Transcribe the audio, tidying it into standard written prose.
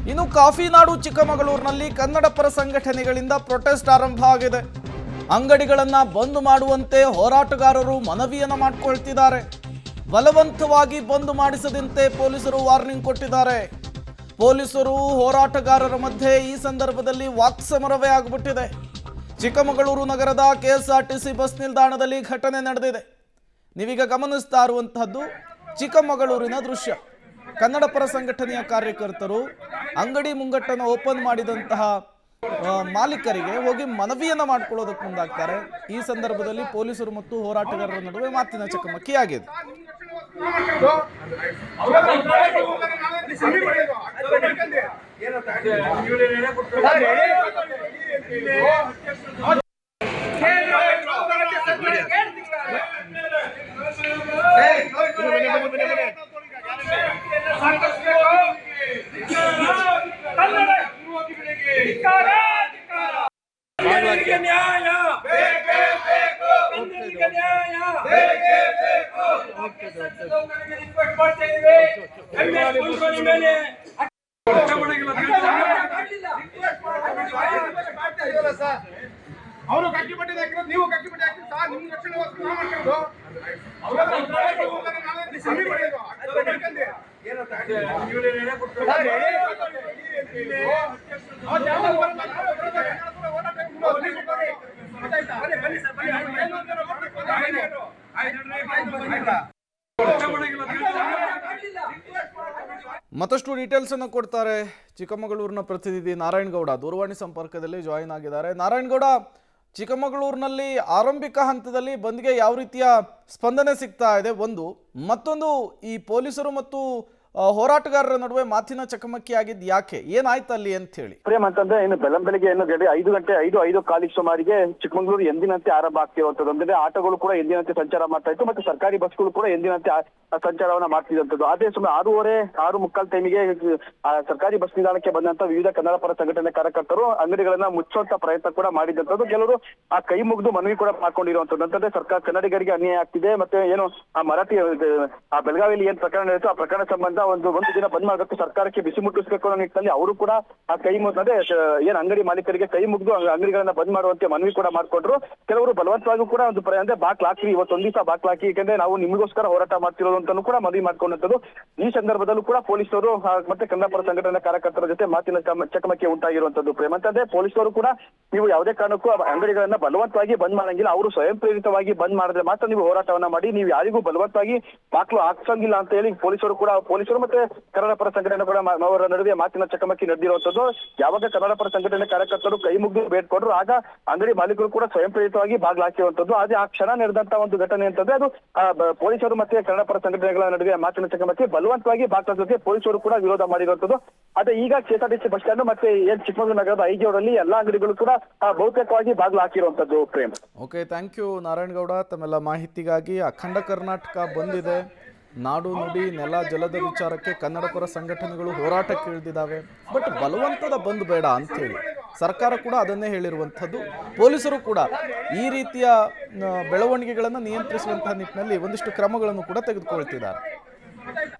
ಇನ್ನು ಕಾಫಿನಾಡು ಚಿಕ್ಕಮಗಳೂರಿನಲ್ಲಿ ಕನ್ನಡ ಪರ ಸಂಘಟನೆಗಳಿಂದ ಪ್ರೊಟೆಸ್ಟ್ ಆರಂಭ ಆಗಿದೆ. ಅಂಗಡಿಗಳನ್ನು ಬಂದ್ ಮಾಡುವಂತೆ ಹೋರಾಟಗಾರರು ಮನವಿಯನ್ನು ಮಾಡಿಕೊಳ್ತಿದ್ದಾರೆ. ಬಲವಂತವಾಗಿ ಬಂದ್ ಮಾಡಿಸದಂತೆ ಪೊಲೀಸರು ವಾರ್ನಿಂಗ್ ಕೊಟ್ಟಿದ್ದಾರೆ. ಪೊಲೀಸರು ಹೋರಾಟಗಾರರ ಮಧ್ಯೆ ಈ ಸಂದರ್ಭದಲ್ಲಿ ವಾಕ್ಸಮರವೇ ಆಗಿಬಿಟ್ಟಿದೆ. ಚಿಕ್ಕಮಗಳೂರು ನಗರದ ಕೆಎಸ್ಆರ್ಟಿಸಿ ಬಸ್ ನಿಲ್ದಾಣದಲ್ಲಿ ಘಟನೆ ನಡೆದಿದೆ. ನೀವೀಗ ಗಮನಿಸ್ತಾ ಇರುವಂತಹದ್ದು ಚಿಕ್ಕಮಗಳೂರಿನ ದೃಶ್ಯ. ಕನ್ನಡ ಪರ ಸಂಘಟನೆಯ ಕಾರ್ಯಕರ್ತರು ಅಂಗಡಿ ಮುಂಗಟ್ಟನ್ನು ಓಪನ್ ಮಾಡಿದಂತಹ ಮಾಲೀಕರಿಗೆ ಹೋಗಿ ಮನವಿಯನ್ನು ಮಾಡಿಕೊಳ್ಳೋದಕ್ಕೆ ಮುಂದಾಗ್ತಾರೆ. ಈ ಸಂದರ್ಭದಲ್ಲಿ ಪೊಲೀಸರು ಮತ್ತು ಹೋರಾಟಗಾರರ ನಡುವೆ ಮಾತಿನ ಚಕಮಕಿ ಆಗಿದೆ. ಅವರು ಕಟ್ಟಿ ಬಟ್ಟೆ ಹಾಕಿರೋದು ನೀವು ಕಟ್ಟಿ ಬಟ್ಟೆ ಹಾಕಿ ಸರ್ ನಿಮ್ಮ ರಕ್ಷಣೆಗೋಸ್ಕರ ನಾವು ಮತ್ತಷ್ಟು ಡೀಟೇಲ್ಸ್ ಅನ್ನು ಕೊಡ್ತಾರೆ ಚಿಕ್ಕಮಗಳೂರಿನ ಪ್ರತಿನಿಧಿ ನಾರಾಯಣಗೌಡ. ದೂರವಾಣಿ ಸಂಪರ್ಕದಲ್ಲಿ ಜಾಯಿನ್ ಆಗಿದ್ದಾರೆ. ನಾರಾಯಣಗೌಡ, ಚಿಕ್ಕಮಗಳೂರಿನಲ್ಲಿ ಆರಂಭಿಕ ಹಂತದಲ್ಲಿ ಬಂದ್ಗೆ ಯಾವ ರೀತಿಯ ಸ್ಪಂದನೆ ಸಿಗ್ತಾ ಇದೆ ಒಂದು, ಮತ್ತೊಂದು ಈ ಪೊಲೀಸರು ಮತ್ತು ಹೋರಾಟಗಾರರ ನಡುವೆ ಮಾತಿನ ಚಕಮಕಿ ಆಗಿದ್ದು ಯಾಕೆ, ಏನಾಯ್ತು ಅಲ್ಲಿ ಅಂತ ಹೇಳಿ? ಪ್ರೇಮ್ ಅಂತಂದ್ರೆ ಇನ್ನು ಬೆಳಗ್ಗೆ ಏನು 5 ಗಂಟೆ 5:05 ಸುಮಾರಿಗೆ ಚಿಕ್ಕಮಗಳೂರು ಎಂದಿನಂತೆ ಆರಂಭ ಆಗ್ತಿರುವಂತದ್ದು. ಅಂದ್ರೆ ಆಟೋಗಳು ಕೂಡ ಎಂದಿನಂತೆ ಸಂಚಾರ ಮಾಡ್ತಾ ಇತ್ತು ಮತ್ತು ಸರ್ಕಾರಿ ಬಸ್ಗಳು ಕೂಡ ಎಂದಿನಂತೆ ಸಂಚಾರವನ್ನ ಮಾಡ್ತಿದ್ದಂಥದ್ದು. ಅದೇ ಸುಮಾರು 6:30 ಟೈಮಿಗೆ ಸರ್ಕಾರಿ ಬಸ್ ನಿಲ್ದಾಣಕ್ಕೆ ಬಂದಂತ ವಿವಿಧ ಕನ್ನಡ ಪರ ಸಂಘಟನೆ ಕಾರ್ಯಕರ್ತರು ಅಂಗಡಿಗಳನ್ನ ಮುಚ್ಚುವಂತ ಪ್ರಯತ್ನ ಕೂಡ ಮಾಡಿದಂಥದ್ದು. ಕೆಲವರು ಆ ಕೈ ಮುಗಿದು ಮನವಿ ಕೂಡ ಮಾಡ್ಕೊಂಡಿರುವಂತದ್ದು. ಅಂತಂದ್ರೆ ಸರ್ಕಾರ ಕನ್ನಡಿಗರಿಗೆ ಅನ್ಯಾಯ ಆಗ್ತಿದೆ, ಮತ್ತೆ ಏನು ಆ ಮರಾಠಿ ಆ ಬೆಳಗಾವಿಯಲ್ಲಿ ಏನ್ ಪ್ರಕರಣ ಇತ್ತು ಆ ಪ್ರಕರಣ ಸಂಬಂಧ ಒಂದು ದಿನ ಬಂದ್ ಮಾಡಬೇಕು, ಸರ್ಕಾರಕ್ಕೆ ಬಿಸಿ ಮುಟ್ಟಿಸಬೇಕು ಅನ್ನೋ ನಿಟ್ಟಿನಲ್ಲಿ ಅವರು ಕೂಡ ಆ ಕೈ ಮುಗ್ದೆ ಏನ್ ಅಂಗಡಿ ಮಾಲೀಕರಿಗೆ ಕೈ ಮುಗಿದು ಅಂಗಡಿಗಳನ್ನ ಬಂದ್ ಮಾಡುವಂತೆ ಮನವಿ ಕೂಡ ಮಾಡ್ಕೊಂಡ್ರು. ಕೆಲವರು ಬಲವಂತವಾಗಿ ಕೂಡ ಒಂದು ಅಂದ್ರೆ ಬಾಕ್ಲ್ ಹಾಕಿ ಇವತ್ತೊಂದ್ ದಿವಸ ಬಾಕ್ಲ್ ಹಾಕಿ, ಯಾಕಂದ್ರೆ ನಾವು ನಿಮಗೋಸ್ಕರ ಹೋರಾಟ ಮಾಡ್ತಿರೋದು ಅಂತಾನು ಕೂಡ ಮನವಿ ಮಾಡ್ಕೊಂಡಂಥದ್ದು. ಈ ಸಂದರ್ಭದಲ್ಲೂ ಕೂಡ ಪೊಲೀಸರು ಮತ್ತೆ ಕನ್ನಡ ಪರ ಸಂಘಟನೆ ಕಾರ್ಯಕರ್ತರ ಜೊತೆ ಮಾತಿನ ಚಕಮಕಿ ಉಂಟಾಗಿರುವಂತದ್ದು. ಪ್ರೇಮ್ ಅಂತಂದ್ರೆ ಪೊಲೀಸರು ಕೂಡ ನೀವು ಯಾವುದೇ ಕಾರಣಕ್ಕೂ ಅಂಗಡಿಗಳನ್ನ ಬಲವಂತವಾಗಿ ಬಂದ್ ಮಾಡಂಗಿಲ್ಲ, ಅವರು ಸ್ವಯಂ ಪ್ರೇರಿತವಾಗಿ ಬಂದ್ ಮಾಡಿದ್ರೆ ಮಾತ್ರ ನೀವು ಹೋರಾಟವನ್ನ ಮಾಡಿ, ನೀವು ಯಾರಿಗೂ ಬಲವಂತವಾಗಿ ಬಾಕ್ಲು ಹಾಕ್ಸಂಗಿಲ್ಲ ಅಂತ ಹೇಳಿ ಪೊಲೀಸರು ಮತ್ತೆ ಕನ್ನಡ ಪರ ಸಂಘಟನೆ ಕೂಡ ಅವರ ನಡುವೆ ಮಾತಿನ ಚಕಮಕಿ ನಡೆದಿರುವಂತದ್ದು. ಯಾವಾಗ ಕನ್ನಡ ಪರ ಸಂಘಟನೆ ಕಾರ್ಯಕರ್ತರು ಕೈ ಮುಗಿದು ಬೇಡ್ಕೊಂಡ್ರು ಆಗ ಅಂಗಡಿ ಮಾಲೀಕರು ಕೂಡ ಸ್ವಯಂ ಪ್ರೇರಿತವಾಗಿ ಬಾಗ್ಲು ಹಾಕಿರುವಂತದ್ದು. ಅದೇ ಆ ಕ್ಷಣ ನಡೆದಂತ ಒಂದು ಘಟನೆ ಅಂತಂದ್ರೆ ಅದು ಪೊಲೀಸರು ಮತ್ತೆ ಕನ್ನಡ ಪರ ಸಂಘಟನೆಗಳ ನಡುವೆ ಮಾತಿನ ಚಕಮಕಿ ಬಲವಂತವಾಗಿ ಬಾಗ್ಲ ಜೊತೆ ಪೊಲೀಸರು ಕೂಡ ವಿರೋಧ ಮಾಡಿರುವಂತದ್ದು. ಅದೇ ಈಗ ಕೆಎಸ್ಆರ್ಟಿಸಿ ಬಸ್ ಸ್ಟ್ಯಾಂಡ್ ಮತ್ತೆ ಏನ್ ಚಿಕ್ಕಮಗಳೂರು ನಗರದ ಐಜಿಯವರಲ್ಲಿ ಎಲ್ಲಾ ಅಂಗಡಿಗಳು ಕೂಡ ಬಹುತೇಕವಾಗಿ ಬಾಗ್ಲು ಹಾಕಿರುವಂತದ್ದು. Prem. Okay, thank you Narayanagowda ತಮ್ಮೆಲ್ಲ ಮಾಹಿತಿಗಾಗಿ. ಅಖಂಡ ಕರ್ನಾಟಕ ಬಂದಿದೆ, ನಾಡು ನುಡಿ ನೆಲ ಜಲದ ವಿಚಾರಕ್ಕೆ ಕನ್ನಡ ಪರ ಸಂಘಟನೆಗಳು ಹೋರಾಟಕ್ಕೆ ಇಳಿದಿದ್ದಾವೆ. ಬಟ್ ಬಲವಂತದ ಬಂದ್ ಬೇಡ ಅಂತೇಳಿ ಸರ್ಕಾರ ಕೂಡ ಅದನ್ನೇ ಹೇಳಿರುವಂಥದ್ದು. ಪೊಲೀಸರು ಕೂಡ ಈ ರೀತಿಯ ಬೆಳವಣಿಗೆಗಳನ್ನು ನಿಯಂತ್ರಿಸುವಂತಹ ನಿಟ್ಟಿನಲ್ಲಿ ಒಂದಿಷ್ಟು ಕ್ರಮಗಳನ್ನು ಕೂಡ ತೆಗೆದುಕೊಳ್ತಿದ್ದಾರೆ.